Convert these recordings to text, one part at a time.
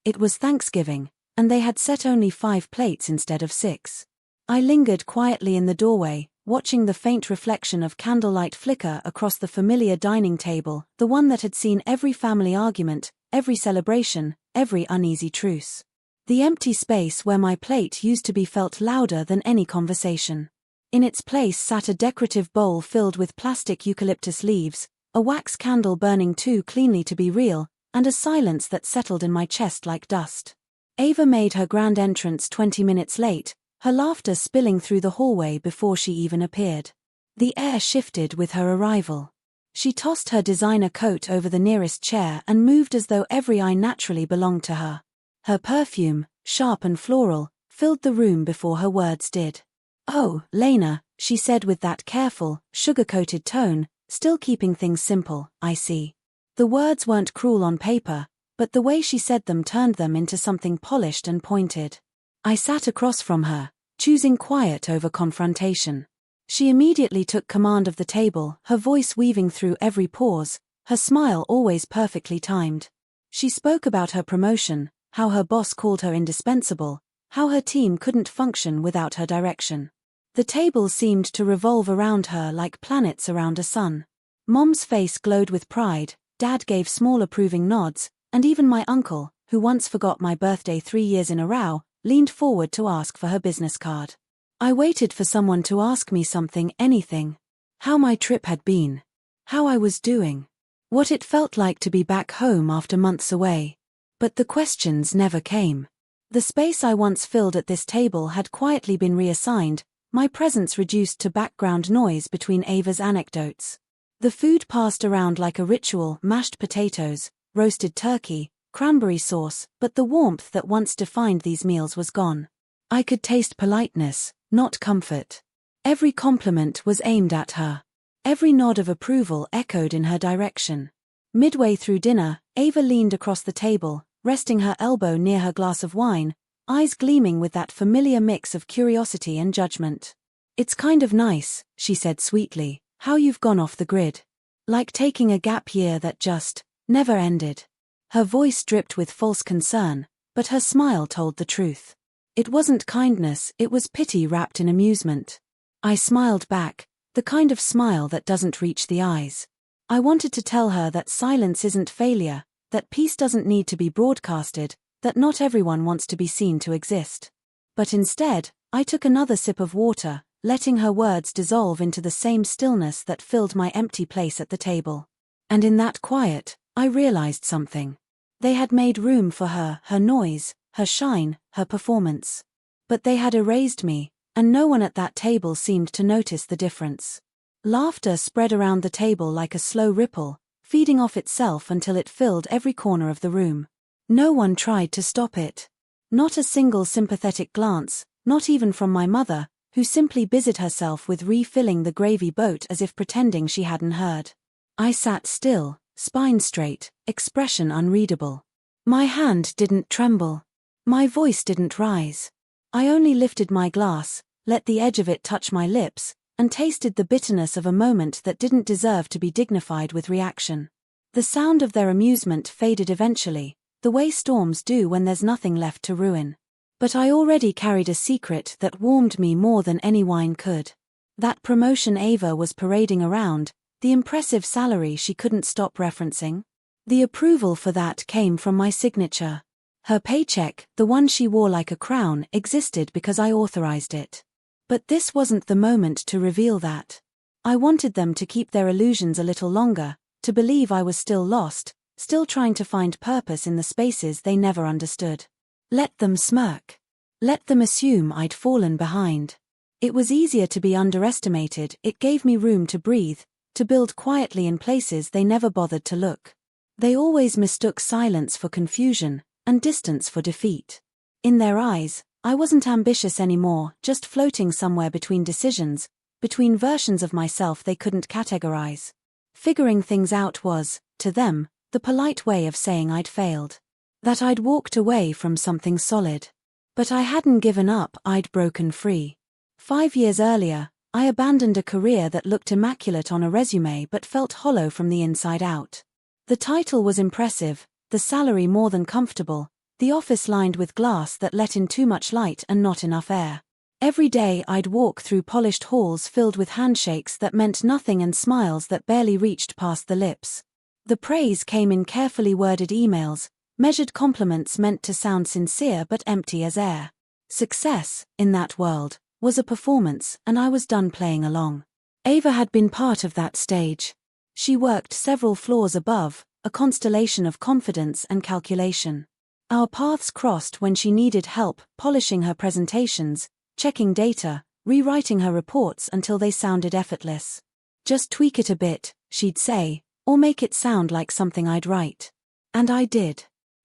It was Thanksgiving, and they had set only 5 plates instead of 6. I lingered quietly in the doorway, watching the faint reflection of candlelight flicker across the familiar dining table, the one that had seen every family argument, every celebration, every uneasy truce. The empty space where my plate used to be felt louder than any conversation. In its place sat a decorative bowl filled with plastic eucalyptus leaves, a wax candle burning too cleanly to be real, and a silence that settled in my chest like dust. Ava made her grand entrance 20 minutes late, her laughter spilling through the hallway before she even appeared. The air shifted with her arrival. She tossed her designer coat over the nearest chair and moved as though every eye naturally belonged to her. Her perfume, sharp and floral, filled the room before her words did. "Oh, Lena," she said with that careful, sugar-coated tone, still keeping things simple, "I see." The words weren't cruel on paper, but the way she said them turned them into something polished and pointed. I sat across from her, choosing quiet over confrontation. She immediately took command of the table, her voice weaving through every pause, her smile always perfectly timed. She spoke about her promotion, how her boss called her indispensable, how her team couldn't function without her direction. The table seemed to revolve around her like planets around a sun. Mom's face glowed with pride, Dad gave small approving nods, and even my uncle, who once forgot my birthday 3 years in a row, leaned forward to ask for her business card. I waited for someone to ask me something, anything. How my trip had been. How I was doing. What it felt like to be back home after months away. But the questions never came. The space I once filled at this table had quietly been reassigned, my presence reduced to background noise between Ava's anecdotes. The food passed around like a ritual, mashed potatoes, roasted turkey, cranberry sauce, but the warmth that once defined these meals was gone. I could taste politeness, not comfort. Every compliment was aimed at her. Every nod of approval echoed in her direction. Midway through dinner, Ava leaned across the table, resting her elbow near her glass of wine, eyes gleaming with that familiar mix of curiosity and judgment. "It's kind of nice," she said sweetly, "how you've gone off the grid. Like taking a gap year that just never ended." Her voice dripped with false concern, but her smile told the truth. It wasn't kindness, it was pity wrapped in amusement. I smiled back, the kind of smile that doesn't reach the eyes. I wanted to tell her that silence isn't failure, that peace doesn't need to be broadcasted, that not everyone wants to be seen to exist. But instead, I took another sip of water, letting her words dissolve into the same stillness that filled my empty place at the table. And in that quiet, I realized something. They had made room for her, her noise, her shine, her performance. But they had erased me, and no one at that table seemed to notice the difference. Laughter spread around the table like a slow ripple, feeding off itself until it filled every corner of the room. No one tried to stop it. Not a single sympathetic glance, not even from my mother, who simply busied herself with refilling the gravy boat as if pretending she hadn't heard. I sat still, spine straight, expression unreadable. My hand didn't tremble. My voice didn't rise. I only lifted my glass, let the edge of it touch my lips, and tasted the bitterness of a moment that didn't deserve to be dignified with reaction. The sound of their amusement faded eventually, the way storms do when there's nothing left to ruin. But I already carried a secret that warmed me more than any wine could. That promotion Ava was parading around, the impressive salary she couldn't stop referencing. The approval for that came from my signature. Her paycheck, the one she wore like a crown, existed because I authorized it. But this wasn't the moment to reveal that. I wanted them to keep their illusions a little longer, to believe I was still lost, still trying to find purpose in the spaces they never understood. Let them smirk. Let them assume I'd fallen behind. It was easier to be underestimated, it gave me room to breathe, to build quietly in places they never bothered to look. They always mistook silence for confusion, and distance for defeat. In their eyes, I wasn't ambitious anymore, just floating somewhere between decisions, between versions of myself they couldn't categorize. Figuring things out was, to them, the polite way of saying I'd failed. That I'd walked away from something solid. But I hadn't given up, I'd broken free. 5 years earlier, I abandoned a career that looked immaculate on a resume but felt hollow from the inside out. The title was impressive, the salary more than comfortable, The office lined with glass that let in too much light and not enough air. Every day I'd walk through polished halls filled with handshakes that meant nothing and smiles that barely reached past the lips. The praise came in carefully worded emails, measured compliments meant to sound sincere but empty as air. Success, in that world, was a performance, and I was done playing along. Ava had been part of that stage. She worked several floors above, a constellation of confidence and calculation. Our paths crossed when she needed help polishing her presentations, checking data, rewriting her reports until they sounded effortless. Just tweak it a bit, she'd say, or make it sound like something I'd write. And I did.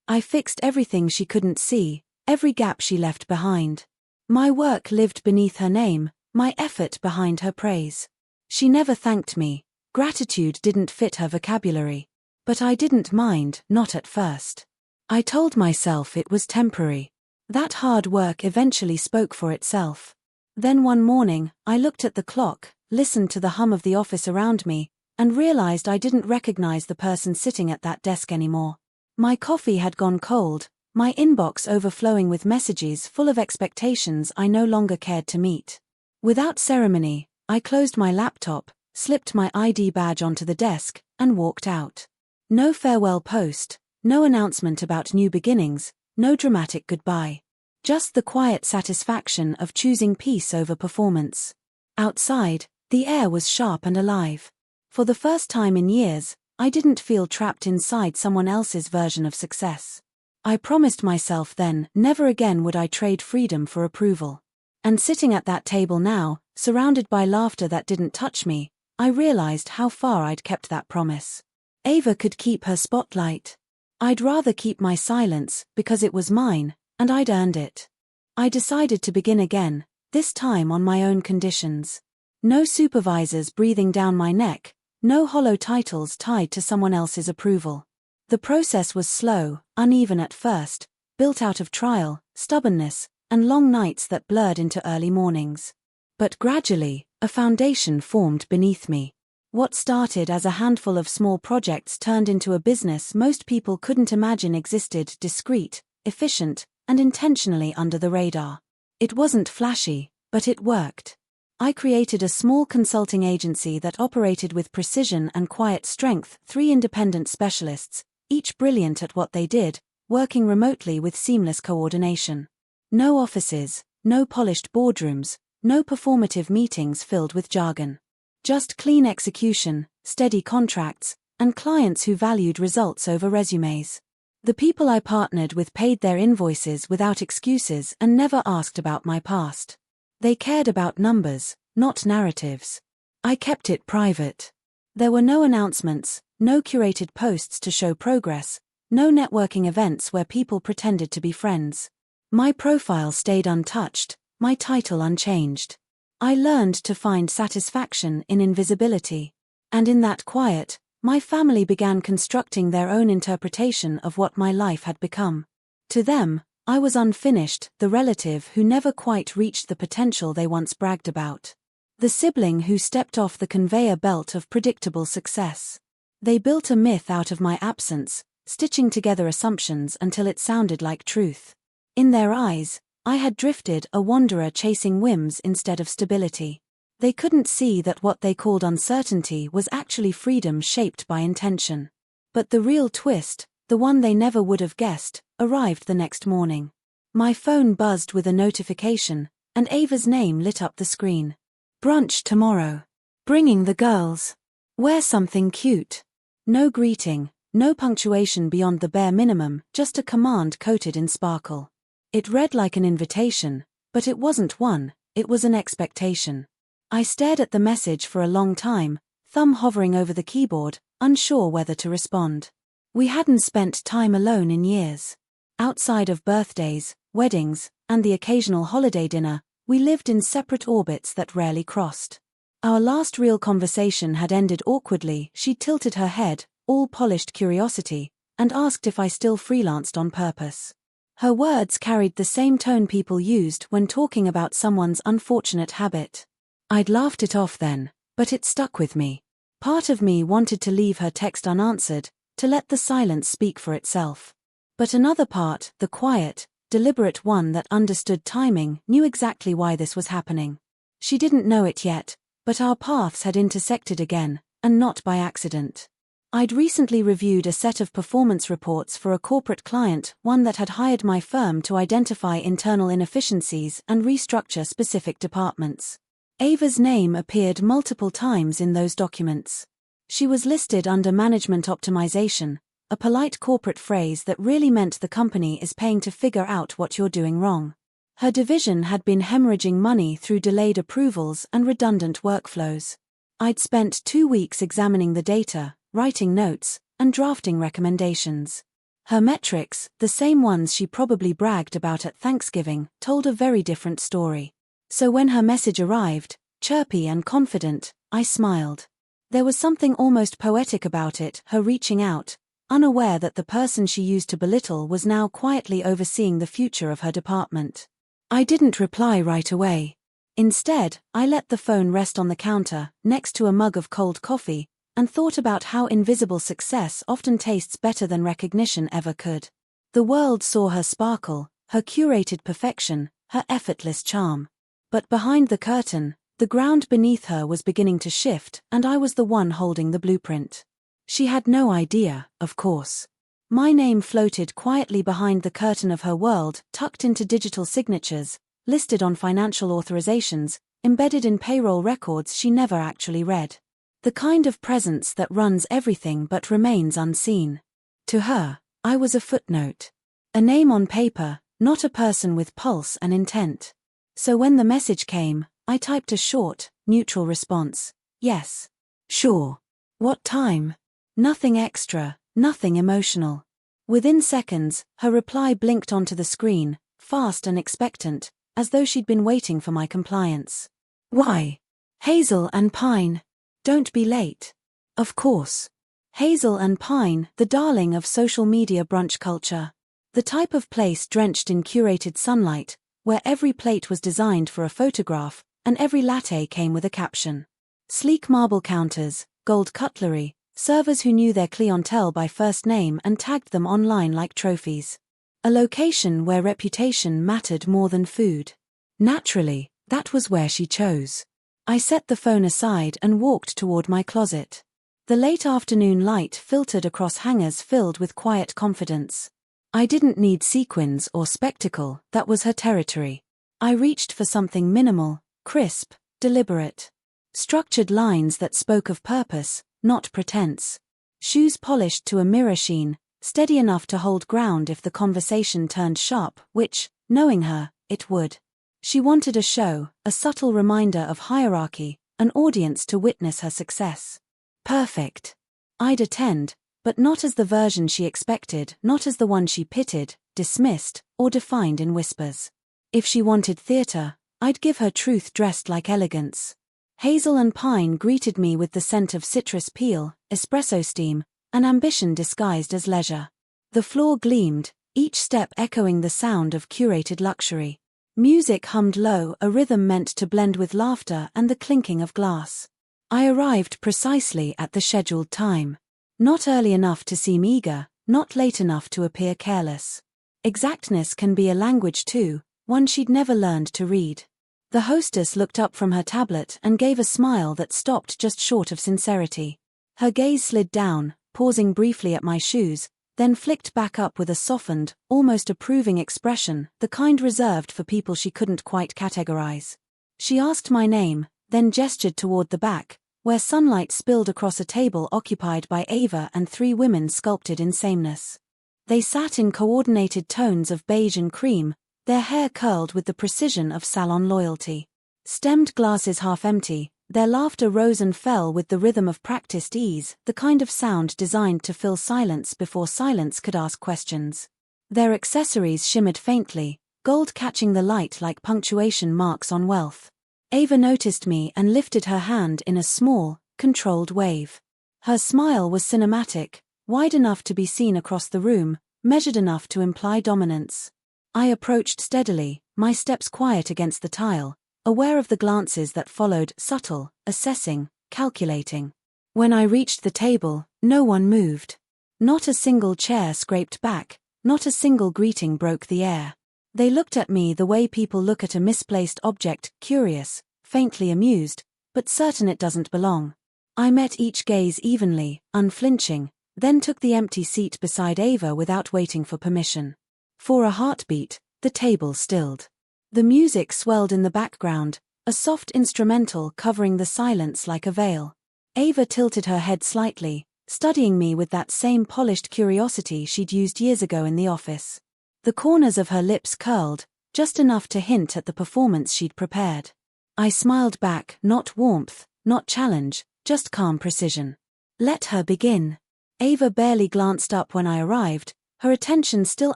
I fixed everything she couldn't see, every gap she left behind. My work lived beneath her name, my effort behind her praise. She never thanked me. Gratitude didn't fit her vocabulary. But I didn't mind, not at first. I told myself it was temporary. That hard work eventually spoke for itself. Then one morning, I looked at the clock, listened to the hum of the office around me, and realized I didn't recognize the person sitting at that desk anymore. My coffee had gone cold, my inbox overflowing with messages full of expectations I no longer cared to meet. Without ceremony, I closed my laptop, slipped my ID badge onto the desk, and walked out. No farewell post, no announcement about new beginnings, no dramatic goodbye. Just the quiet satisfaction of choosing peace over performance. Outside, the air was sharp and alive. For the first time in years, I didn't feel trapped inside someone else's version of success. I promised myself then never again would I trade freedom for approval. And sitting at that table now, surrounded by laughter that didn't touch me, I realized how far I'd kept that promise. Ava could keep her spotlight. I'd rather keep my silence, because it was mine, and I'd earned it. I decided to begin again, this time on my own conditions. No supervisors breathing down my neck, no hollow titles tied to someone else's approval. The process was slow, uneven at first, built out of trial, stubbornness, and long nights that blurred into early mornings. But gradually, a foundation formed beneath me. What started as a handful of small projects turned into a business most people couldn't imagine existed discreet, efficient, and intentionally under the radar. It wasn't flashy, but it worked. I created a small consulting agency that operated with precision and quiet strength, 3 independent specialists, each brilliant at what they did, working remotely with seamless coordination. No offices, no polished boardrooms, no performative meetings filled with jargon. Just clean execution, steady contracts, and clients who valued results over resumes. The people I partnered with paid their invoices without excuses and never asked about my past. They cared about numbers, not narratives. I kept it private. There were no announcements, no curated posts to show progress, no networking events where people pretended to be friends. My profile stayed untouched, my title unchanged. I learned to find satisfaction in invisibility. And in that quiet, my family began constructing their own interpretation of what my life had become. To them, I was unfinished, the relative who never quite reached the potential they once bragged about. The sibling who stepped off the conveyor belt of predictable success. They built a myth out of my absence, stitching together assumptions until it sounded like truth. In their eyes, I had drifted, a wanderer chasing whims instead of stability. They couldn't see that what they called uncertainty was actually freedom shaped by intention. But the real twist, the one they never would have guessed, arrived the next morning. My phone buzzed with a notification, and Ava's name lit up the screen. Brunch tomorrow. Bringing the girls. Wear something cute. No greeting, no punctuation beyond the bare minimum, just a command coated in sparkle. It read like an invitation, but it wasn't one, it was an expectation. I stared at the message for a long time, thumb hovering over the keyboard, unsure whether to respond. We hadn't spent time alone in years. Outside of birthdays, weddings, and the occasional holiday dinner, we lived in separate orbits that rarely crossed. Our last real conversation had ended awkwardly. She tilted her head, all polished curiosity, and asked if I still freelanced on purpose. Her words carried the same tone people used when talking about someone's unfortunate habit. I'd laughed it off then, but it stuck with me. Part of me wanted to leave her text unanswered, to let the silence speak for itself. But another part, the quiet, deliberate one that understood timing, knew exactly why this was happening. She didn't know it yet, but our paths had intersected again, and not by accident. I'd recently reviewed a set of performance reports for a corporate client, one that had hired my firm to identify internal inefficiencies and restructure specific departments. Ava's name appeared multiple times in those documents. She was listed under management optimization, a polite corporate phrase that really meant the company is paying to figure out what you're doing wrong. Her division had been hemorrhaging money through delayed approvals and redundant workflows. I'd spent 2 weeks examining the data, writing notes, and drafting recommendations. Her metrics, the same ones she probably bragged about at Thanksgiving, told a very different story. So when her message arrived, chirpy and confident, I smiled. There was something almost poetic about it, her reaching out, unaware that the person she used to belittle was now quietly overseeing the future of her department. I didn't reply right away. Instead, I let the phone rest on the counter, next to a mug of cold coffee, and thought about how invisible success often tastes better than recognition ever could. The world saw her sparkle, her curated perfection, her effortless charm. But behind the curtain, the ground beneath her was beginning to shift, and I was the one holding the blueprint. She had no idea, of course. My name floated quietly behind the curtain of her world, tucked into digital signatures, listed on financial authorizations, embedded in payroll records she never actually read. The kind of presence that runs everything but remains unseen. To her, I was a footnote. A name on paper, not a person with pulse and intent. So when the message came, I typed a short, neutral response. Yes. Sure. What time? Nothing extra, nothing emotional. Within seconds, her reply blinked onto the screen, fast and expectant, as though she'd been waiting for my compliance. Why? Hazel and Pine. Don't be late. Of course. Hazel and Pine, the darling of social media brunch culture. The type of place drenched in curated sunlight, where every plate was designed for a photograph, and every latte came with a caption. Sleek marble counters, gold cutlery, servers who knew their clientele by first name and tagged them online like trophies. A location where reputation mattered more than food. Naturally, that was where she chose. I set the phone aside and walked toward my closet. The late afternoon light filtered across hangers filled with quiet confidence. I didn't need sequins or spectacle, that was her territory. I reached for something minimal, crisp, deliberate. Structured lines that spoke of purpose, not pretense. Shoes polished to a mirror sheen, steady enough to hold ground if the conversation turned sharp, which, knowing her, it would. She wanted a show, a subtle reminder of hierarchy, an audience to witness her success. Perfect. I'd attend, but not as the version she expected, not as the one she pitied, dismissed, or defined in whispers. If she wanted theater, I'd give her truth dressed like elegance. Hazel and Pine greeted me with the scent of citrus peel, espresso steam, and ambition disguised as leisure. The floor gleamed, each step echoing the sound of curated luxury. Music hummed low, a rhythm meant to blend with laughter and the clinking of glass. I arrived precisely at the scheduled time. Not early enough to seem eager, not late enough to appear careless. Exactness can be a language too, one she'd never learned to read. The hostess looked up from her tablet and gave a smile that stopped just short of sincerity. Her gaze slid down, pausing briefly at my shoes, then flicked back up with a softened, almost approving expression, the kind reserved for people she couldn't quite categorize. She asked my name, then gestured toward the back, where sunlight spilled across a table occupied by Ava and 3 women sculpted in sameness. They sat in coordinated tones of beige and cream, their hair curled with the precision of salon loyalty. Stemmed glasses half empty, their laughter rose and fell with the rhythm of practiced ease, the kind of sound designed to fill silence before silence could ask questions. Their accessories shimmered faintly, gold catching the light like punctuation marks on wealth. Ava noticed me and lifted her hand in a small, controlled wave. Her smile was cinematic, wide enough to be seen across the room, measured enough to imply dominance. I approached steadily, my steps quiet against the tile, aware of the glances that followed, subtle, assessing, calculating. When I reached the table, no one moved. Not a single chair scraped back, Not a single greeting broke the air. They looked at me the way people look at a misplaced object, curious, faintly amused, but certain it doesn't belong. I met each gaze evenly, unflinching, then took the empty seat beside Ava without waiting for permission. For a heartbeat, the table stilled. The music swelled in the background, a soft instrumental covering the silence like a veil. Ava tilted her head slightly, studying me with that same polished curiosity she'd used years ago in the office. The corners of her lips curled, just enough to hint at the performance she'd prepared. I smiled back, not warmth, not challenge, just calm precision. Let her begin. Ava barely glanced up when I arrived, her attention still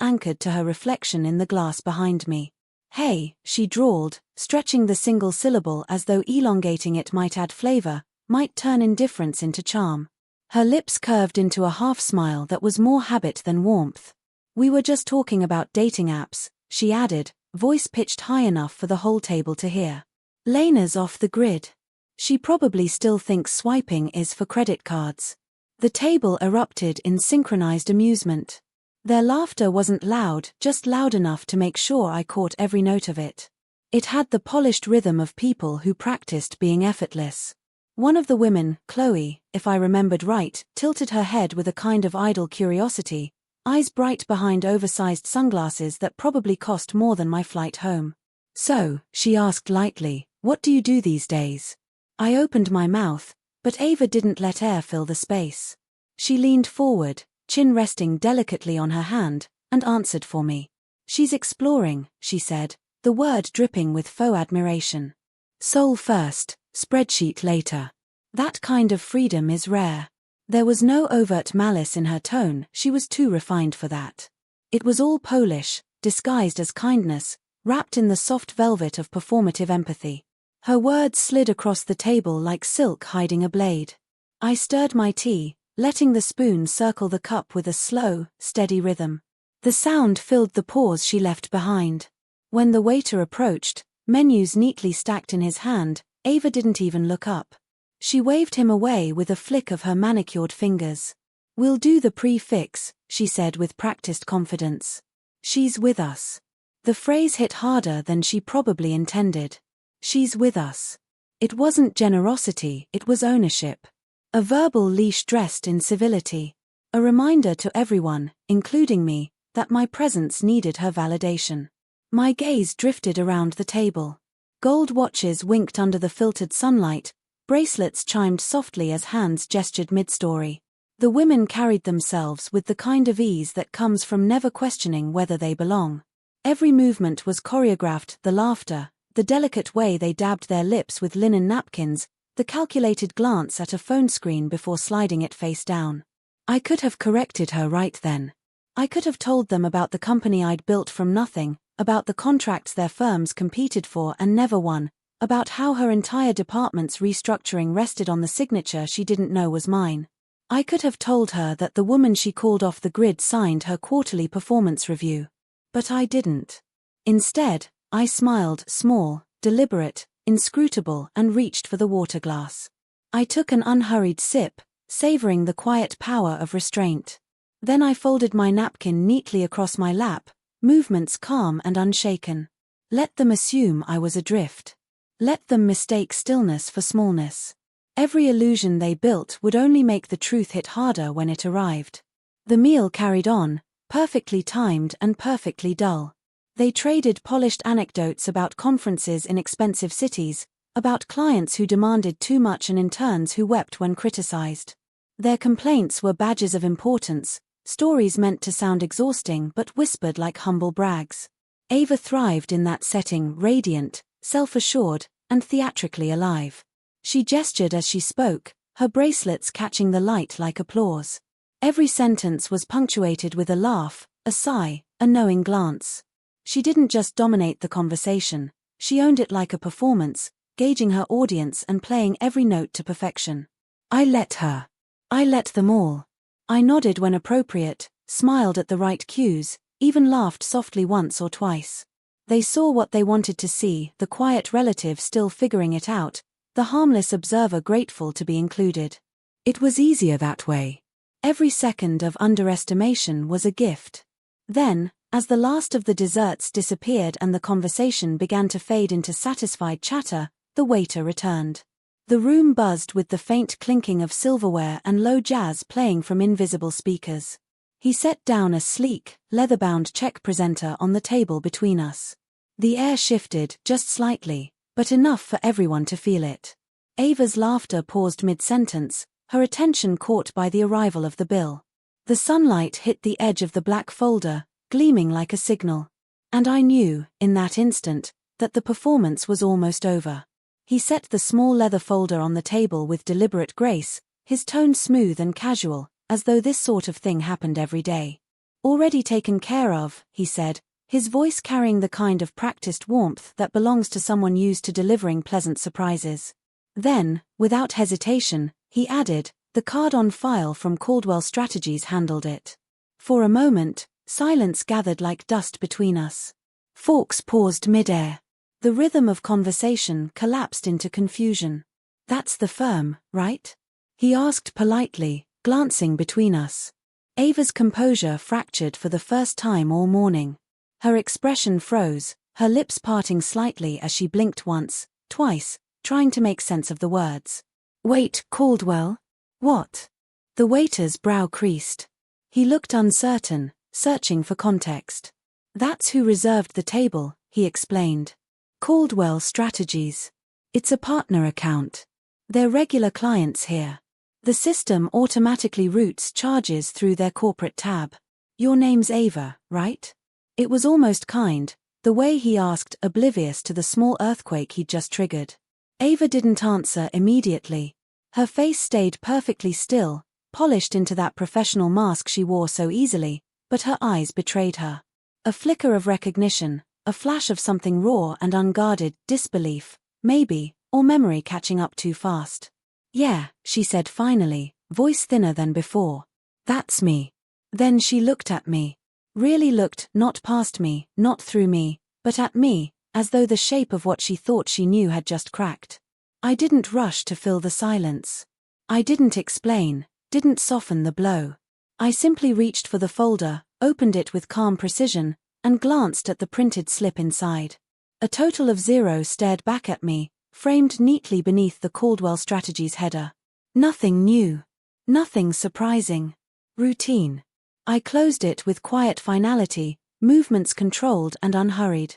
anchored to her reflection in the glass behind me. Hey, she drawled, stretching the single syllable as though elongating it might add flavor, might turn indifference into charm. Her lips curved into a half-smile that was more habit than warmth. We were just talking about dating apps, she added, voice pitched high enough for the whole table to hear. Lena's off the grid. She probably still thinks swiping is for credit cards. The table erupted in synchronized amusement. Their laughter wasn't loud, just loud enough to make sure I caught every note of it. It had the polished rhythm of people who practiced being effortless. One of the women, Chloe, if I remembered right, tilted her head with a kind of idle curiosity, eyes bright behind oversized sunglasses that probably cost more than my flight home. So, she asked lightly, what do you do these days? I opened my mouth, but Ava didn't let air fill the space. She leaned forward, chin resting delicately on her hand, and answered for me. She's exploring, she said, the word dripping with faux admiration. Soul first, spreadsheet later. That kind of freedom is rare. There was no overt malice in her tone, she was too refined for that. It was all Polish, disguised as kindness, wrapped in the soft velvet of performative empathy. Her words slid across the table like silk hiding a blade. I stirred my tea, letting the spoon circle the cup with a slow, steady rhythm. The sound filled the pause she left behind. When the waiter approached, menus neatly stacked in his hand, Ava didn't even look up. She waved him away with a flick of her manicured fingers. We'll do the prefix, she said with practiced confidence. She's with us. The phrase hit harder than she probably intended. She's with us. It wasn't generosity, it was ownership. A verbal leash dressed in civility. A reminder to everyone, including me, that my presence needed her validation. My gaze drifted around the table. Gold watches winked under the filtered sunlight, bracelets chimed softly as hands gestured mid-story. The women carried themselves with the kind of ease that comes from never questioning whether they belong. Every movement was choreographed, the laughter, the delicate way they dabbed their lips with linen napkins, the calculated glance at a phone screen before sliding it face down. I could have corrected her right then. I could have told them about the company I'd built from nothing, about the contracts their firms competed for and never won, about how her entire department's restructuring rested on the signature she didn't know was mine. I could have told her that the woman she called off the grid signed her quarterly performance review. But I didn't. Instead, I smiled, small, deliberate, inscrutable, and reached for the water glass. I took an unhurried sip, savoring the quiet power of restraint. Then I folded my napkin neatly across my lap, movements calm and unshaken. Let them assume I was adrift. Let them mistake stillness for smallness. Every illusion they built would only make the truth hit harder when it arrived. The meal carried on, perfectly timed and perfectly dull. They traded polished anecdotes about conferences in expensive cities, about clients who demanded too much and interns who wept when criticized. Their complaints were badges of importance, stories meant to sound exhausting but whispered like humble brags. Ava thrived in that setting, radiant, self-assured, and theatrically alive. She gestured as she spoke, her bracelets catching the light like applause. Every sentence was punctuated with a laugh, a sigh, a knowing glance. She didn't just dominate the conversation, she owned it like a performance, gauging her audience and playing every note to perfection. I let her. I let them all. I nodded when appropriate, smiled at the right cues, even laughed softly once or twice. They saw what they wanted to see, the quiet relative still figuring it out, the harmless observer grateful to be included. It was easier that way. Every second of underestimation was a gift. Then, as the last of the desserts disappeared and the conversation began to fade into satisfied chatter, the waiter returned. The room buzzed with the faint clinking of silverware and low jazz playing from invisible speakers. He set down a sleek, leather-bound check presenter on the table between us. The air shifted, just slightly, but enough for everyone to feel it. Ava's laughter paused mid-sentence, her attention caught by the arrival of the bill. The sunlight hit the edge of the black folder, gleaming like a signal. And I knew, in that instant, that the performance was almost over. He set the small leather folder on the table with deliberate grace, his tone smooth and casual, as though this sort of thing happened every day. "Already taken care of," he said, his voice carrying the kind of practiced warmth that belongs to someone used to delivering pleasant surprises. Then, without hesitation, he added, "The card on file from Caldwell Strategies handled it." For a moment, silence gathered like dust between us. Forks paused mid-air. The rhythm of conversation collapsed into confusion. "That's the firm, right?" he asked politely, glancing between us. Ava's composure fractured for the first time all morning. Her expression froze, her lips parting slightly as she blinked once, twice, trying to make sense of the words. "Wait, Caldwell? What?" The waiter's brow creased. He looked uncertain, searching for context. "That's who reserved the table," he explained. "Caldwell Strategies. It's a partner account. They're regular clients here. The system automatically routes charges through their corporate tab. Your name's Ava, right?" It was almost kind, the way he asked, oblivious to the small earthquake he'd just triggered. Ava didn't answer immediately. Her face stayed perfectly still, polished into that professional mask she wore so easily, but her eyes betrayed her. A flicker of recognition, a flash of something raw and unguarded, disbelief, maybe, or memory catching up too fast. "Yeah," she said finally, voice thinner than before. "That's me." Then she looked at me. Really looked, not past me, not through me, but at me, as though the shape of what she thought she knew had just cracked. I didn't rush to fill the silence. I didn't explain, didn't soften the blow. I simply reached for the folder, opened it with calm precision, and glanced at the printed slip inside. A total of 0 stared back at me, framed neatly beneath the Caldwell Strategies header. Nothing new. Nothing surprising. Routine. I closed it with quiet finality, movements controlled and unhurried.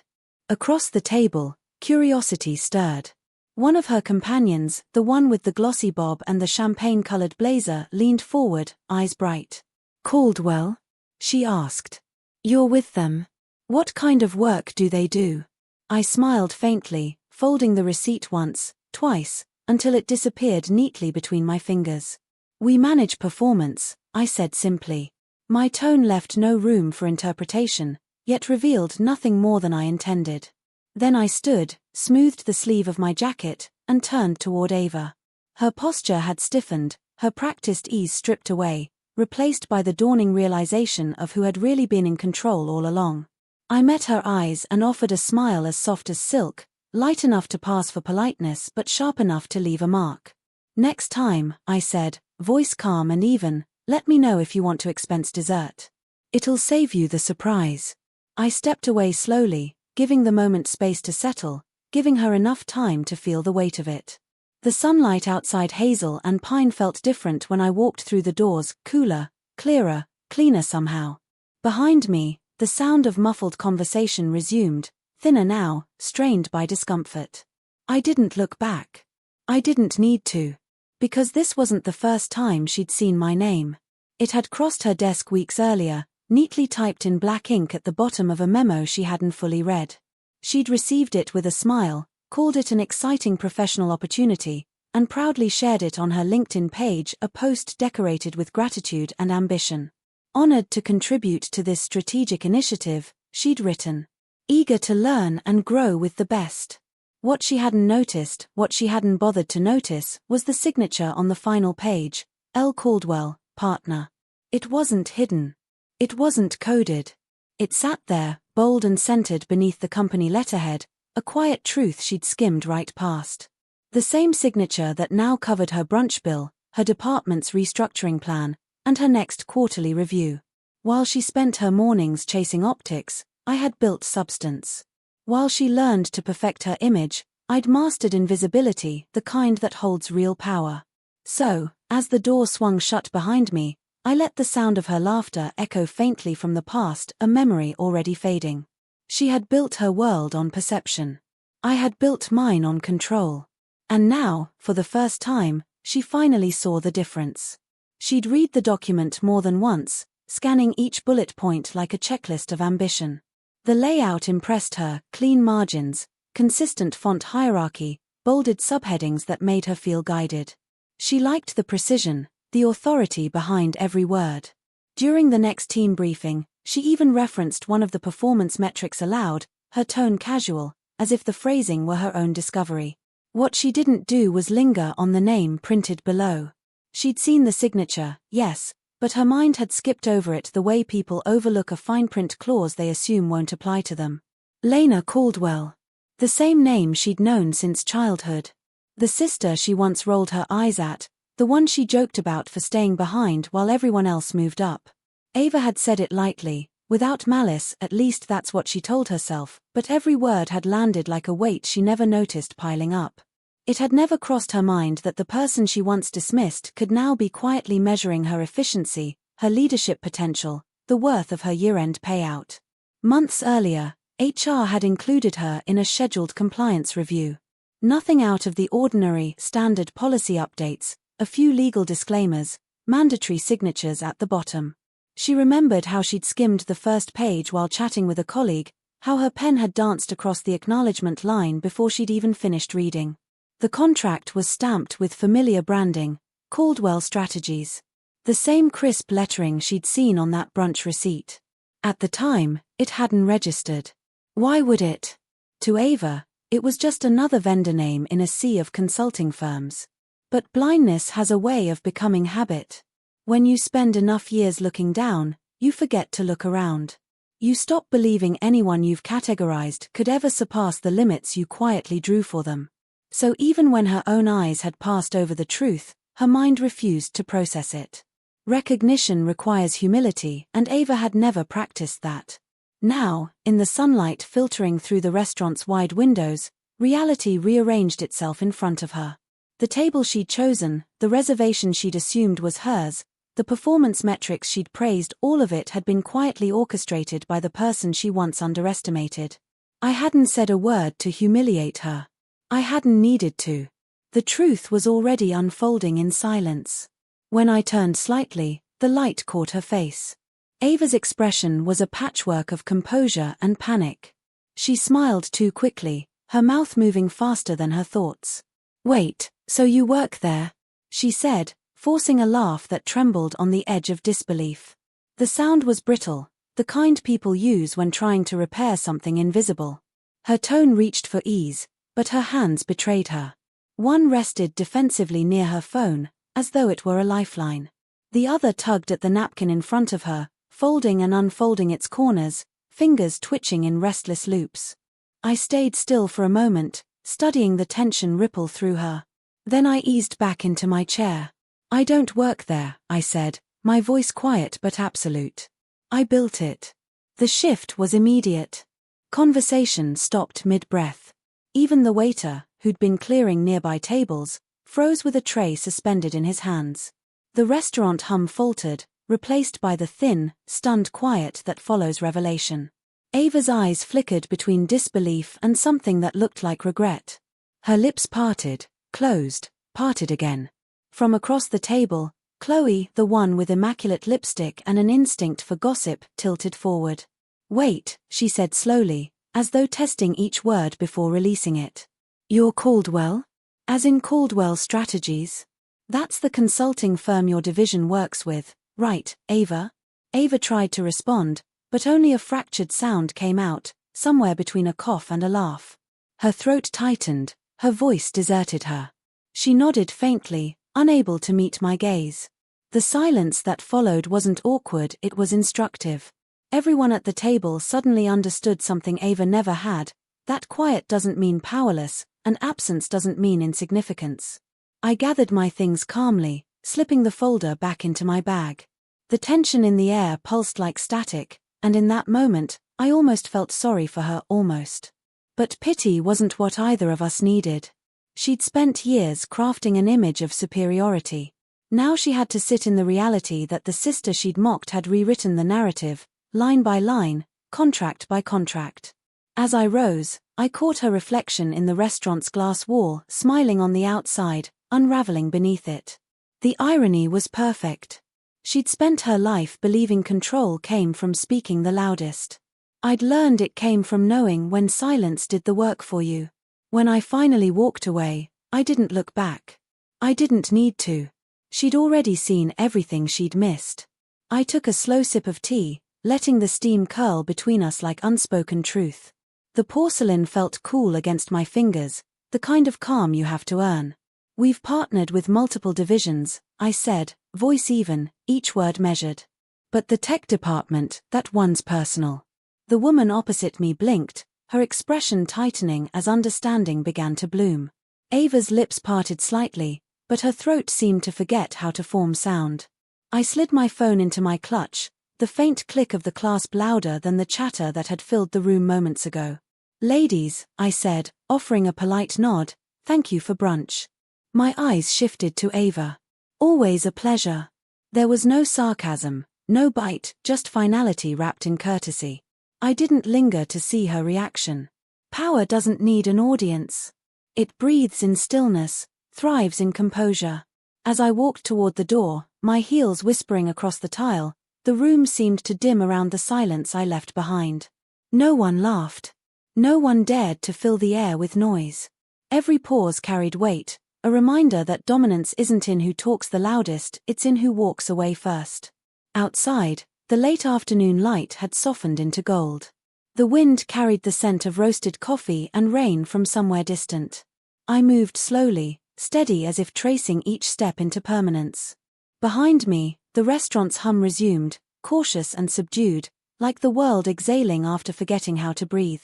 Across the table, curiosity stirred. One of her companions, the one with the glossy bob and the champagne-colored blazer, leaned forward, eyes bright. "Caldwell?" she asked. "You're with them? What kind of work do they do?" I smiled faintly, folding the receipt once, twice, until it disappeared neatly between my fingers. "We manage performance," I said simply. My tone left no room for interpretation, yet revealed nothing more than I intended. Then I stood, smoothed the sleeve of my jacket, and turned toward Ava. Her posture had stiffened, her practiced ease stripped away, replaced by the dawning realization of who had really been in control all along. I met her eyes and offered a smile as soft as silk, light enough to pass for politeness but sharp enough to leave a mark. "Next time," I said, voice calm and even, "let me know if you want to expense dessert. It'll save you the surprise." I stepped away slowly, giving the moment space to settle, giving her enough time to feel the weight of it. The sunlight outside hazel and pine felt different when I walked through the doors, cooler, clearer, cleaner somehow. Behind me, the sound of muffled conversation resumed, thinner now, strained by discomfort. I didn't look back. I didn't need to. Because this wasn't the first time she'd seen my name. It had crossed her desk weeks earlier, neatly typed in black ink at the bottom of a memo she hadn't fully read. She'd received it with a smile, called it an exciting professional opportunity, and proudly shared it on her LinkedIn page, a post decorated with gratitude and ambition. Honored to contribute to this strategic initiative, she'd written. Eager to learn and grow with the best. What she hadn't noticed, what she hadn't bothered to notice, was the signature on the final page, L. Caldwell, partner. It wasn't hidden. It wasn't coded. It sat there, bold and centered beneath the company letterhead, a quiet truth she'd skimmed right past. The same signature that now covered her brunch bill, her department's restructuring plan, and her next quarterly review. While she spent her mornings chasing optics, I had built substance. While she learned to perfect her image, I'd mastered invisibility, the kind that holds real power. So, as the door swung shut behind me, I let the sound of her laughter echo faintly from the past, a memory already fading. She had built her world on perception. I had built mine on control. And now, for the first time, she finally saw the difference. She'd read the document more than once, scanning each bullet point like a checklist of ambition. The layout impressed her, clean margins, consistent font hierarchy, bolded subheadings that made her feel guided. She liked the precision, the authority behind every word. During the next team briefing, she even referenced one of the performance metrics aloud, her tone casual, as if the phrasing were her own discovery. What she didn't do was linger on the name printed below. She'd seen the signature, yes, but her mind had skipped over it the way people overlook a fine print clause they assume won't apply to them. Lena Caldwell. The same name she'd known since childhood. The sister she once rolled her eyes at, the one she joked about for staying behind while everyone else moved up. Ava had said it lightly, without malice, at least that's what she told herself, but every word had landed like a weight she never noticed piling up. It had never crossed her mind that the person she once dismissed could now be quietly measuring her efficiency, her leadership potential, the worth of her year-end payout. Months earlier, HR had included her in a scheduled compliance review. Nothing out of the ordinary, standard policy updates, a few legal disclaimers, mandatory signatures at the bottom. She remembered how she'd skimmed the first page while chatting with a colleague, how her pen had danced across the acknowledgement line before she'd even finished reading. The contract was stamped with familiar branding, Caldwell Strategies. The same crisp lettering she'd seen on that brunch receipt. At the time, it hadn't registered. Why would it? To Ava, it was just another vendor name in a sea of consulting firms. But blindness has a way of becoming habit. When you spend enough years looking down, you forget to look around. You stop believing anyone you've categorized could ever surpass the limits you quietly drew for them. So even when her own eyes had passed over the truth, her mind refused to process it. Recognition requires humility, and Ava had never practiced that. Now, in the sunlight filtering through the restaurant's wide windows, reality rearranged itself in front of her. The table she'd chosen, the reservation she'd assumed was hers, the performance metrics she'd praised, all of it had been quietly orchestrated by the person she once underestimated. I hadn't said a word to humiliate her. I hadn't needed to. The truth was already unfolding in silence. When I turned slightly, the light caught her face. Ava's expression was a patchwork of composure and panic. She smiled too quickly, her mouth moving faster than her thoughts. "Wait, so you work there?" she said, forcing a laugh that trembled on the edge of disbelief. The sound was brittle, the kind people use when trying to repair something invisible. Her tone reached for ease, but her hands betrayed her. One rested defensively near her phone, as though it were a lifeline. The other tugged at the napkin in front of her, folding and unfolding its corners, fingers twitching in restless loops. I stayed still for a moment, studying the tension ripple through her. Then I eased back into my chair. "I don't work there," I said, my voice quiet but absolute. "I built it." The shift was immediate. Conversation stopped mid-breath. Even the waiter, who'd been clearing nearby tables, froze with a tray suspended in his hands. The restaurant hum faltered, replaced by the thin, stunned quiet that follows revelation. Ava's eyes flickered between disbelief and something that looked like regret. Her lips parted, closed, parted again. From across the table, Chloe, the one with immaculate lipstick and an instinct for gossip, tilted forward. "Wait," she said slowly, as though testing each word before releasing it. "You're Caldwell? As in Caldwell Strategies? That's the consulting firm your division works with, right, Ava?" Ava tried to respond, but only a fractured sound came out, somewhere between a cough and a laugh. Her throat tightened, her voice deserted her. She nodded faintly, unable to meet my gaze. The silence that followed wasn't awkward, it was instructive. Everyone at the table suddenly understood something Ava never had: that quiet doesn't mean powerless, and absence doesn't mean insignificance. I gathered my things calmly, slipping the folder back into my bag. The tension in the air pulsed like static, and in that moment, I almost felt sorry for her, almost. But pity wasn't what either of us needed. She'd spent years crafting an image of superiority. Now she had to sit in the reality that the sister she'd mocked had rewritten the narrative, line by line, contract by contract. As I rose, I caught her reflection in the restaurant's glass wall, smiling on the outside, unraveling beneath it. The irony was perfect. She'd spent her life believing control came from speaking the loudest. I'd learned it came from knowing when silence did the work for you. When I finally walked away, I didn't look back. I didn't need to. She'd already seen everything she'd missed. I took a slow sip of tea, letting the steam curl between us like unspoken truth. The porcelain felt cool against my fingers, the kind of calm you have to earn. We've partnered with multiple divisions, I said, voice even, each word measured. But the tech department, that one's personal. The woman opposite me blinked, her expression tightening as understanding began to bloom. Ava's lips parted slightly, but her throat seemed to forget how to form sound. I slid my phone into my clutch, the faint click of the clasp louder than the chatter that had filled the room moments ago. Ladies, I said, offering a polite nod, thank you for brunch. My eyes shifted to Ava. Always a pleasure. There was no sarcasm, no bite, just finality wrapped in courtesy. I didn't linger to see her reaction. Power doesn't need an audience. It breathes in stillness, thrives in composure. As I walked toward the door, my heels whispering across the tile, the room seemed to dim around the silence I left behind. No one laughed. No one dared to fill the air with noise. Every pause carried weight, a reminder that dominance isn't in who talks the loudest, it's in who walks away first. Outside, the late afternoon light had softened into gold. The wind carried the scent of roasted coffee and rain from somewhere distant. I moved slowly, steady as if tracing each step into permanence. Behind me, the restaurant's hum resumed, cautious and subdued, like the world exhaling after forgetting how to breathe.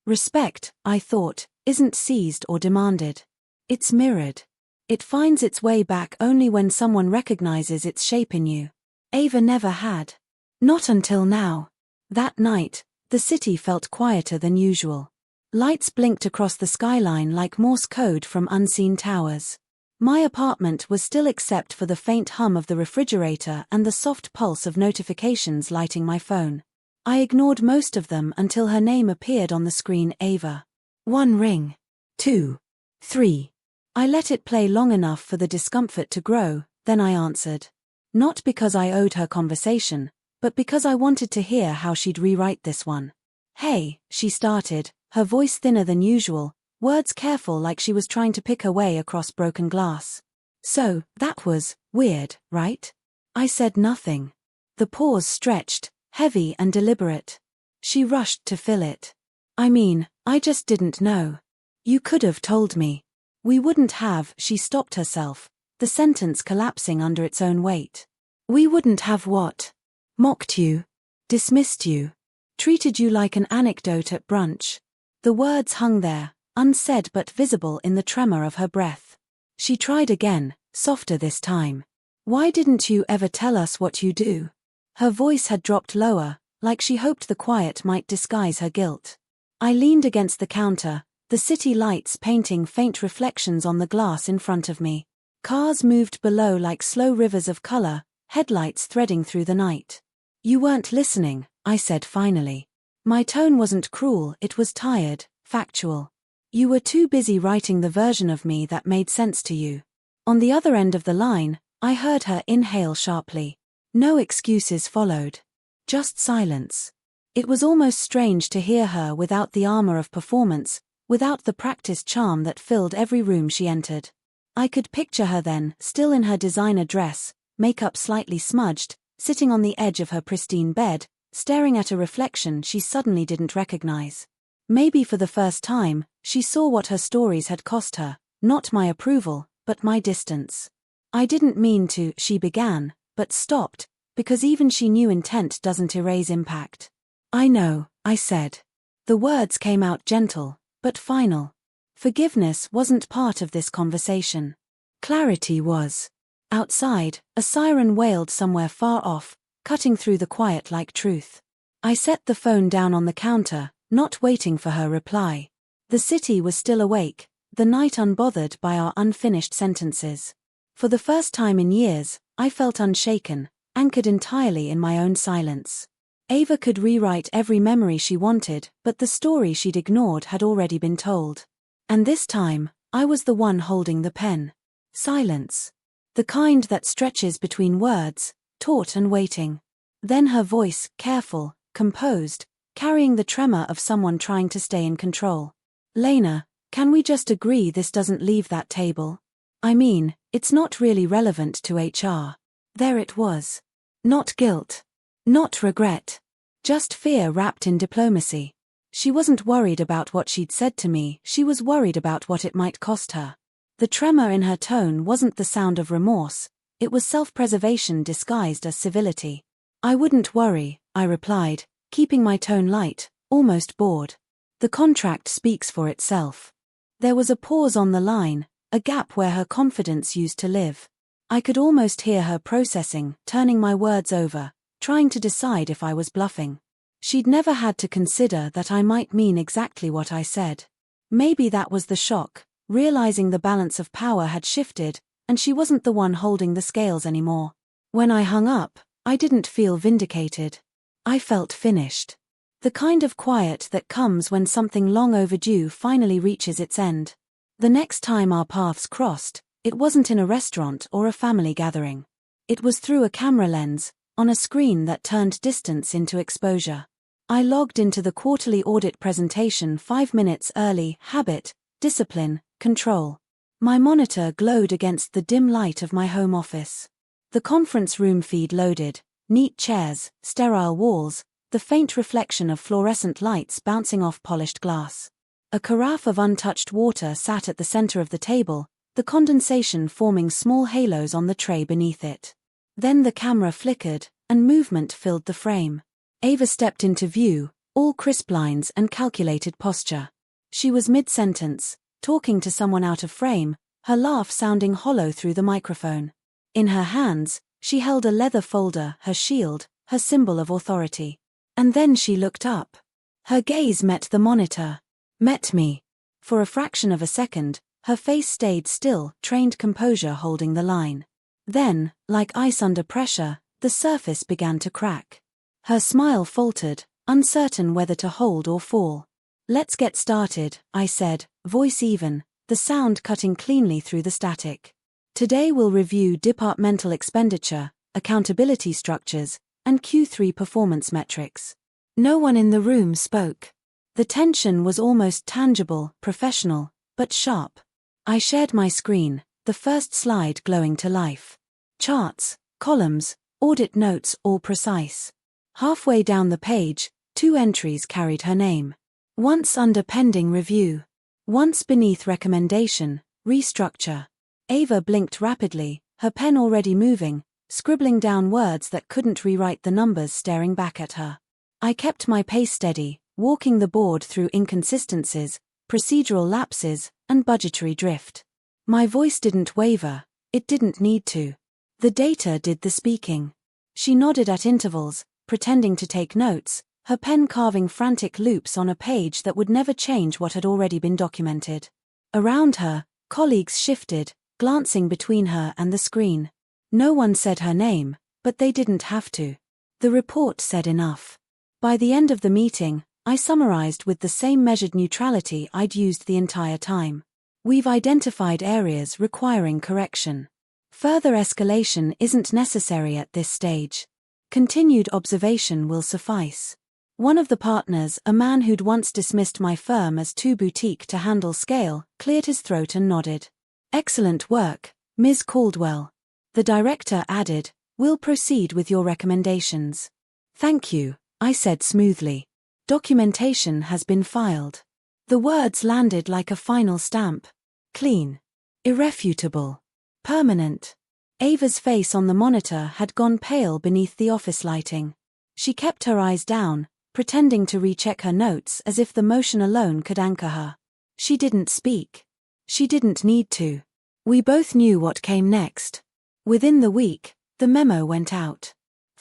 Respect, I thought, isn't seized or demanded. It's mirrored. It finds its way back only when someone recognizes its shape in you. Ava never had. Not until now. That night, the city felt quieter than usual. Lights blinked across the skyline like Morse code from unseen towers. My apartment was still except for the faint hum of the refrigerator and the soft pulse of notifications lighting my phone. I ignored most of them until her name appeared on the screen. Ava. 1 ring. 2. 3. I let it play long enough for the discomfort to grow, then I answered. Not because I owed her conversation, but because I wanted to hear how she'd rewrite this one. Hey, she started, her voice thinner than usual, words careful like she was trying to pick her way across broken glass. So, that was weird, right? I said nothing. The pause stretched, heavy and deliberate. She rushed to fill it. I mean, I just didn't know. You could have told me. We wouldn't have, she stopped herself, the sentence collapsing under its own weight. We wouldn't have what? Mocked you. Dismissed you. Treated you like an anecdote at brunch. The words hung there, unsaid but visible in the tremor of her breath. She tried again, softer this time. Why didn't you ever tell us what you do? Her voice had dropped lower, like she hoped the quiet might disguise her guilt. I leaned against the counter, the city lights painting faint reflections on the glass in front of me. Cars moved below like slow rivers of color, headlights threading through the night. You weren't listening, I said finally. My tone wasn't cruel, it was tired, factual. You were too busy writing the version of me that made sense to you. On the other end of the line, I heard her inhale sharply. No excuses followed. Just silence. It was almost strange to hear her without the armor of performance, without the practiced charm that filled every room she entered. I could picture her then, still in her designer dress, makeup slightly smudged, sitting on the edge of her pristine bed, staring at a reflection she suddenly didn't recognize. Maybe for the first time, she saw what her stories had cost her, not my approval, but my distance. I didn't mean to, she began, but stopped, because even she knew intent doesn't erase impact. I know, I said. The words came out gentle, but final. Forgiveness wasn't part of this conversation. Clarity was. Outside, a siren wailed somewhere far off, cutting through the quiet like truth. I set the phone down on the counter, not waiting for her reply. The city was still awake, the night unbothered by our unfinished sentences. For the first time in years, I felt unshaken, anchored entirely in my own silence. Ava could rewrite every memory she wanted, but the story she'd ignored had already been told. And this time, I was the one holding the pen. Silence. The kind that stretches between words, taut and waiting. Then her voice, careful, composed, carrying the tremor of someone trying to stay in control. Lena, can we just agree this doesn't leave that table? I mean, it's not really relevant to HR. There it was. Not guilt. Not regret. Just fear wrapped in diplomacy. She wasn't worried about what she'd said to me, she was worried about what it might cost her. The tremor in her tone wasn't the sound of remorse, it was self-preservation disguised as civility. I wouldn't worry, I replied, keeping my tone light, almost bored. The contract speaks for itself. There was a pause on the line, a gap where her confidence used to live. I could almost hear her processing, turning my words over, trying to decide if I was bluffing. She'd never had to consider that I might mean exactly what I said. Maybe that was the shock, realizing the balance of power had shifted, and she wasn't the one holding the scales anymore. When I hung up, I didn't feel vindicated. I felt finished. The kind of quiet that comes when something long overdue finally reaches its end. The next time our paths crossed, it wasn't in a restaurant or a family gathering. It was through a camera lens, on a screen that turned distance into exposure. I logged into the quarterly audit presentation 5 minutes early, habit, discipline, control. My monitor glowed against the dim light of my home office. The conference room feed loaded, neat chairs, sterile walls, the faint reflection of fluorescent lights bouncing off polished glass. A carafe of untouched water sat at the center of the table, the condensation forming small halos on the tray beneath it. Then the camera flickered, and movement filled the frame. Ava stepped into view, all crisp lines and calculated posture. She was mid-sentence, talking to someone out of frame, her laugh sounding hollow through the microphone. In her hands, she held a leather folder, her shield, her symbol of authority. And then she looked up. Her gaze met the monitor. Met me. For a fraction of a second, her face stayed still, trained composure holding the line. Then, like ice under pressure, the surface began to crack. Her smile faltered, uncertain whether to hold or fall. Let's get started, I said, voice even, the sound cutting cleanly through the static. Today we'll review departmental expenditure, accountability structures, and Q3 performance metrics. No one in the room spoke. The tension was almost tangible, professional, but sharp. I shared my screen, the first slide glowing to life. Charts, columns, audit notes, all precise. Halfway down the page, 2 entries carried her name. Once under pending review. Once beneath recommendation, restructure. Ava blinked rapidly, her pen already moving, scribbling down words that couldn't rewrite the numbers staring back at her. I kept my pace steady, walking the board through inconsistencies, procedural lapses, and budgetary drift. My voice didn't waver, it didn't need to. The data did the speaking. She nodded at intervals, pretending to take notes, her pen carving frantic loops on a page that would never change what had already been documented. Around her, colleagues shifted, glancing between her and the screen. No one said her name, but they didn't have to. The report said enough. By the end of the meeting, I summarized with the same measured neutrality I'd used the entire time. We've identified areas requiring correction. Further escalation isn't necessary at this stage. Continued observation will suffice. One of the partners, a man who'd once dismissed my firm as too boutique to handle scale, cleared his throat and nodded. Excellent work, Ms. Caldwell. The director added, we'll proceed with your recommendations. Thank you, I said smoothly. Documentation has been filed. The words landed like a final stamp. Clean. Irrefutable. Permanent. Ava's face on the monitor had gone pale beneath the office lighting. She kept her eyes down, pretending to recheck her notes as if the motion alone could anchor her. She didn't speak. She didn't need to. We both knew what came next. Within the week, the memo went out.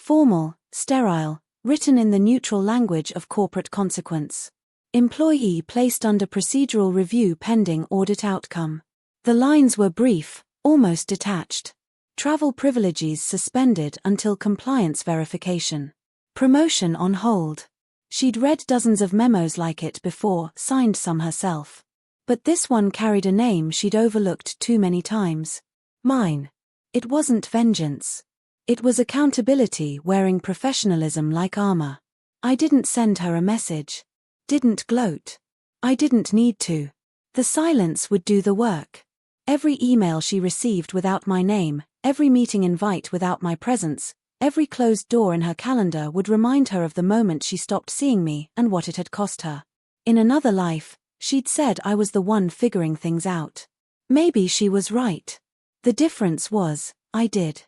Formal, sterile, written in the neutral language of corporate consequence. Employee placed under procedural review pending audit outcome. The lines were brief, almost detached. Travel privileges suspended until compliance verification. Promotion on hold. She'd read dozens of memos like it before, signed some herself. But this one carried a name she'd overlooked too many times. Mine. It wasn't vengeance. It was accountability wearing professionalism like armor. I didn't send her a message. Didn't gloat. I didn't need to. The silence would do the work. Every email she received without my name, every meeting invite without my presence, every closed door in her calendar would remind her of the moment she stopped seeing me and what it had cost her. In another life, she'd said I was the one figuring things out. Maybe she was right. The difference was, I did.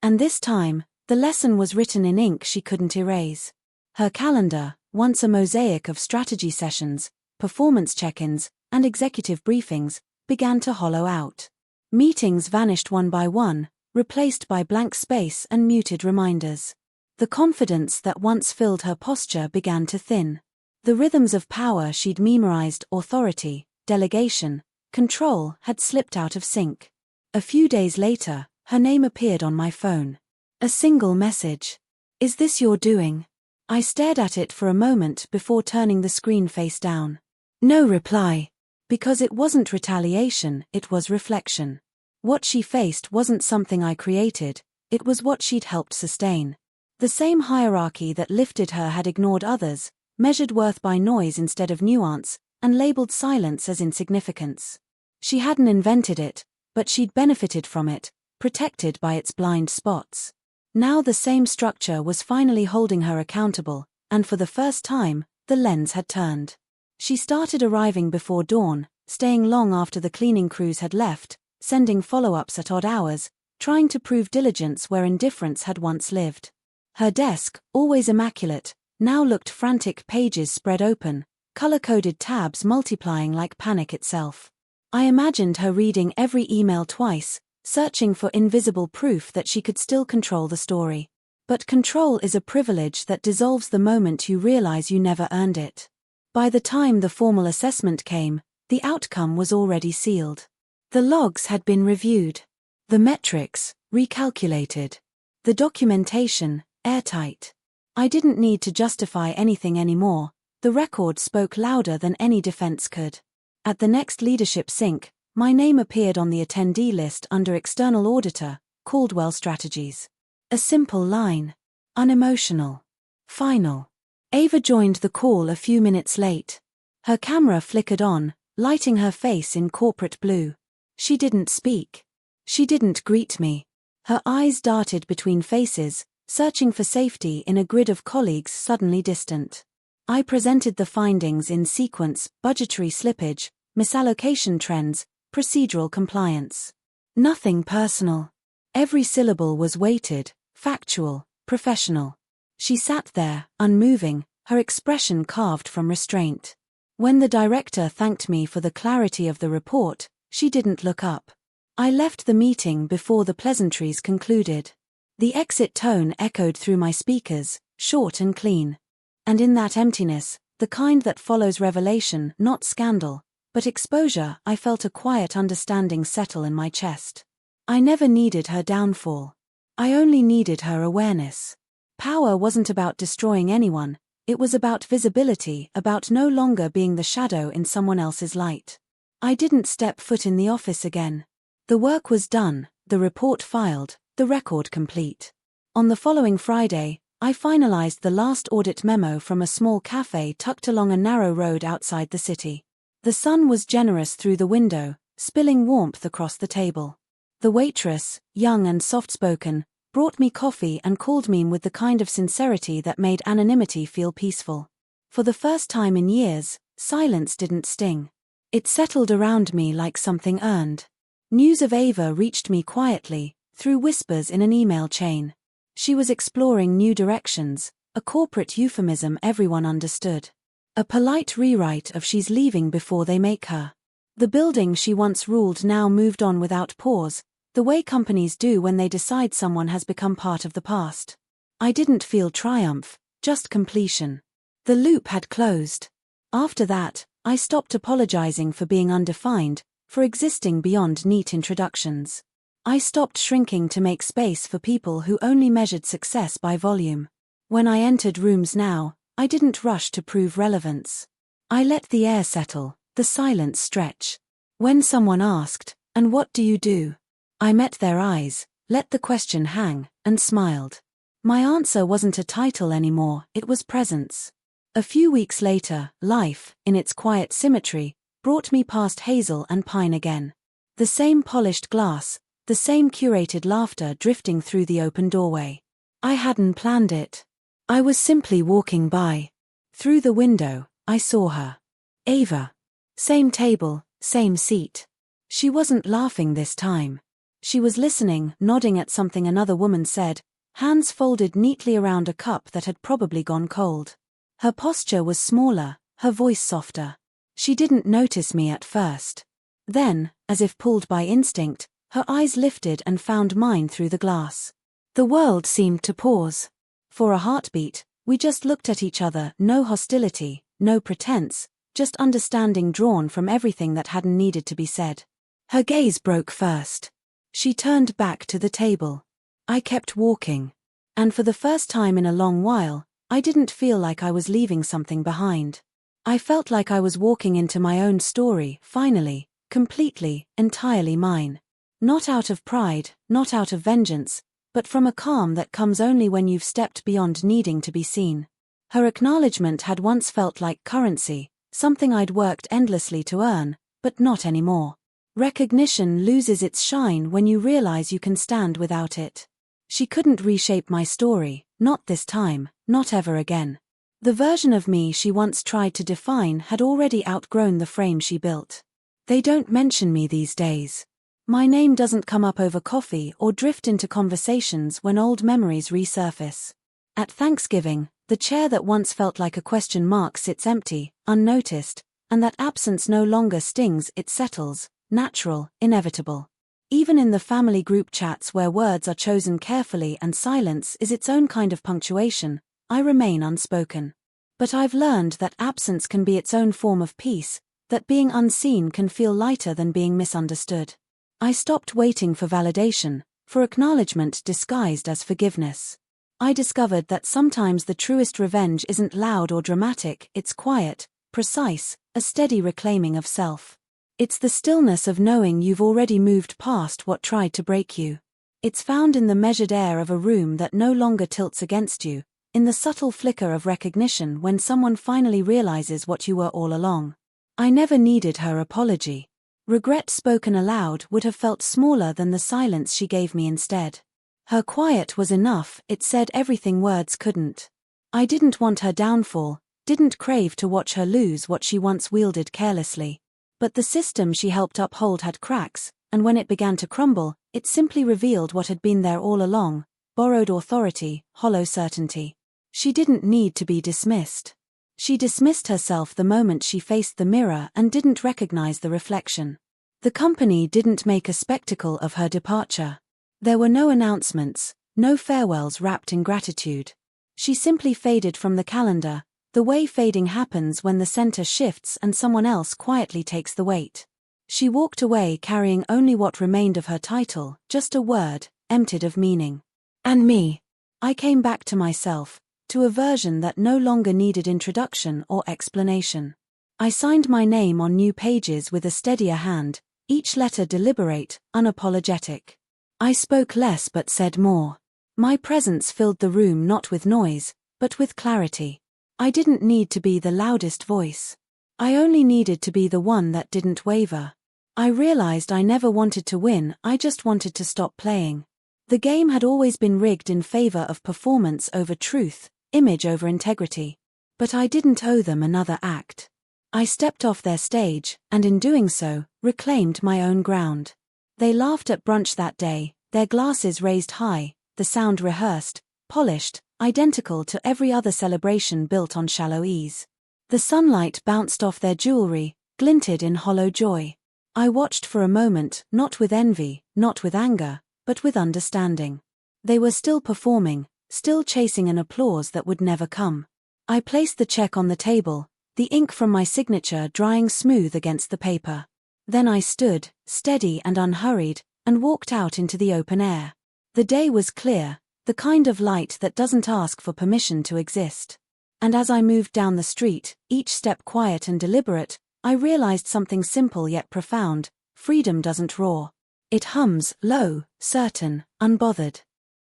And this time, the lesson was written in ink she couldn't erase. Her calendar, once a mosaic of strategy sessions, performance check-ins, and executive briefings, began to hollow out. Meetings vanished one by one, replaced by blank space and muted reminders. The confidence that once filled her posture began to thin. The rhythms of power she'd memorized, authority, delegation, control, had slipped out of sync. A few days later, her name appeared on my phone. A single message. "Is this your doing?" I stared at it for a moment before turning the screen face down. No reply. Because it wasn't retaliation, it was reflection. What she faced wasn't something I created, it was what she'd helped sustain. The same hierarchy that lifted her had ignored others, measured worth by noise instead of nuance, and labeled silence as insignificance. She hadn't invented it, but she'd benefited from it, protected by its blind spots. Now the same structure was finally holding her accountable, and for the first time, the lens had turned. She started arriving before dawn, staying long after the cleaning crews had left, sending follow-ups at odd hours, trying to prove diligence where indifference had once lived. Her desk, always immaculate, now looked frantic, pages spread open, color-coded tabs multiplying like panic itself. I imagined her reading every email twice, searching for invisible proof that she could still control the story. But control is a privilege that dissolves the moment you realize you never earned it. By the time the formal assessment came, the outcome was already sealed. The logs had been reviewed. The metrics, recalculated. The documentation, airtight. I didn't need to justify anything anymore, the record spoke louder than any defense could. At the next leadership sync, my name appeared on the attendee list under external auditor, Caldwell Strategies. A simple line. Unemotional. Final. Ava joined the call a few minutes late. Her camera flickered on, lighting her face in corporate blue. She didn't speak. She didn't greet me. Her eyes darted between faces, searching for safety in a grid of colleagues suddenly distant. I presented the findings in sequence: budgetary slippage, misallocation trends, procedural compliance. Nothing personal. Every syllable was weighted, factual, professional. She sat there, unmoving, her expression carved from restraint. When the director thanked me for the clarity of the report, she didn't look up. I left the meeting before the pleasantries concluded. The exit tone echoed through my speakers, short and clean. And in that emptiness, the kind that follows revelation, not scandal, but exposure, I felt a quiet understanding settle in my chest. I never needed her downfall. I only needed her awareness. Power wasn't about destroying anyone, it was about visibility, about no longer being the shadow in someone else's light. I didn't step foot in the office again. The work was done, the report filed, the record complete. On the following Friday, I finalized the last audit memo from a small cafe tucked along a narrow road outside the city. The sun was generous through the window, spilling warmth across the table. The waitress, young and soft-spoken, brought me coffee and called me with the kind of sincerity that made anonymity feel peaceful. For the first time in years, silence didn't sting. It settled around me like something earned. News of Ava reached me quietly, through whispers in an email chain. She was exploring new directions, a corporate euphemism everyone understood. A polite rewrite of "she's leaving before they make her." The building she once ruled now moved on without pause, the way companies do when they decide someone has become part of the past. I didn't feel triumph, just completion. The loop had closed. After that, I stopped apologizing for being undefined, for existing beyond neat introductions. I stopped shrinking to make space for people who only measured success by volume. When I entered rooms now, I didn't rush to prove relevance. I let the air settle, the silence stretch. When someone asked, "And what do you do?" I met their eyes, let the question hang, and smiled. My answer wasn't a title anymore, it was presence. A few weeks later, life, in its quiet symmetry, brought me past hazel and pine again. The same polished glass, the same curated laughter drifting through the open doorway. I hadn't planned it. I was simply walking by. Through the window, I saw her. Ava. Same table, same seat. She wasn't laughing this time. She was listening, nodding at something another woman said, hands folded neatly around a cup that had probably gone cold. Her posture was smaller, her voice softer. She didn't notice me at first. Then, as if pulled by instinct, her eyes lifted and found mine through the glass. The world seemed to pause. For a heartbeat, we just looked at each other, no hostility, no pretense, just understanding drawn from everything that hadn't needed to be said. Her gaze broke first. She turned back to the table. I kept walking. And for the first time in a long while, I didn't feel like I was leaving something behind. I felt like I was walking into my own story, finally, completely, entirely mine. Not out of pride, not out of vengeance, but from a calm that comes only when you've stepped beyond needing to be seen. Her acknowledgement had once felt like currency, something I'd worked endlessly to earn, but not anymore. Recognition loses its shine when you realize you can stand without it. She couldn't reshape my story, not this time, not ever again. The version of me she once tried to define had already outgrown the frame she built. They don't mention me these days. My name doesn't come up over coffee or drift into conversations when old memories resurface. At Thanksgiving, the chair that once felt like a question mark sits empty, unnoticed, and that absence no longer stings, it settles, natural, inevitable. Even in the family group chats where words are chosen carefully and silence is its own kind of punctuation, I remain unspoken. But I've learned that absence can be its own form of peace, that being unseen can feel lighter than being misunderstood. I stopped waiting for validation, for acknowledgement disguised as forgiveness. I discovered that sometimes the truest revenge isn't loud or dramatic, it's quiet, precise, a steady reclaiming of self. It's the stillness of knowing you've already moved past what tried to break you. It's found in the measured air of a room that no longer tilts against you, in the subtle flicker of recognition when someone finally realizes what you were all along. I never needed her apology. Regret spoken aloud would have felt smaller than the silence she gave me instead. Her quiet was enough, it said everything words couldn't. I didn't want her downfall, didn't crave to watch her lose what she once wielded carelessly. But the system she helped uphold had cracks, and when it began to crumble, it simply revealed what had been there all along, borrowed authority, hollow certainty. She didn't need to be dismissed. She dismissed herself the moment she faced the mirror and didn't recognize the reflection. The company didn't make a spectacle of her departure. There were no announcements, no farewells wrapped in gratitude. She simply faded from the calendar, the way fading happens when the center shifts and someone else quietly takes the weight. She walked away carrying only what remained of her title, just a word, emptied of meaning. And me. I came back to myself, to a version that no longer needed introduction or explanation. I signed my name on new pages with a steadier hand, each letter deliberate, unapologetic. I spoke less but said more. My presence filled the room not with noise, but with clarity. I didn't need to be the loudest voice. I only needed to be the one that didn't waver. I realized I never wanted to win, I just wanted to stop playing. The game had always been rigged in favor of performance over truth, image over integrity. But I didn't owe them another act. I stepped off their stage, and in doing so, reclaimed my own ground. They laughed at brunch that day, their glasses raised high, the sound rehearsed, polished, identical to every other celebration built on shallow ease. The sunlight bounced off their jewelry, glinted in hollow joy. I watched for a moment, not with envy, not with anger, but with understanding. They were still performing, still chasing an applause that would never come. I placed the check on the table, the ink from my signature drying smooth against the paper. Then I stood, steady and unhurried, and walked out into the open air. The day was clear, the kind of light that doesn't ask for permission to exist. And as I moved down the street, each step quiet and deliberate, I realized something simple yet profound: freedom doesn't roar. It hums, low, certain, unbothered.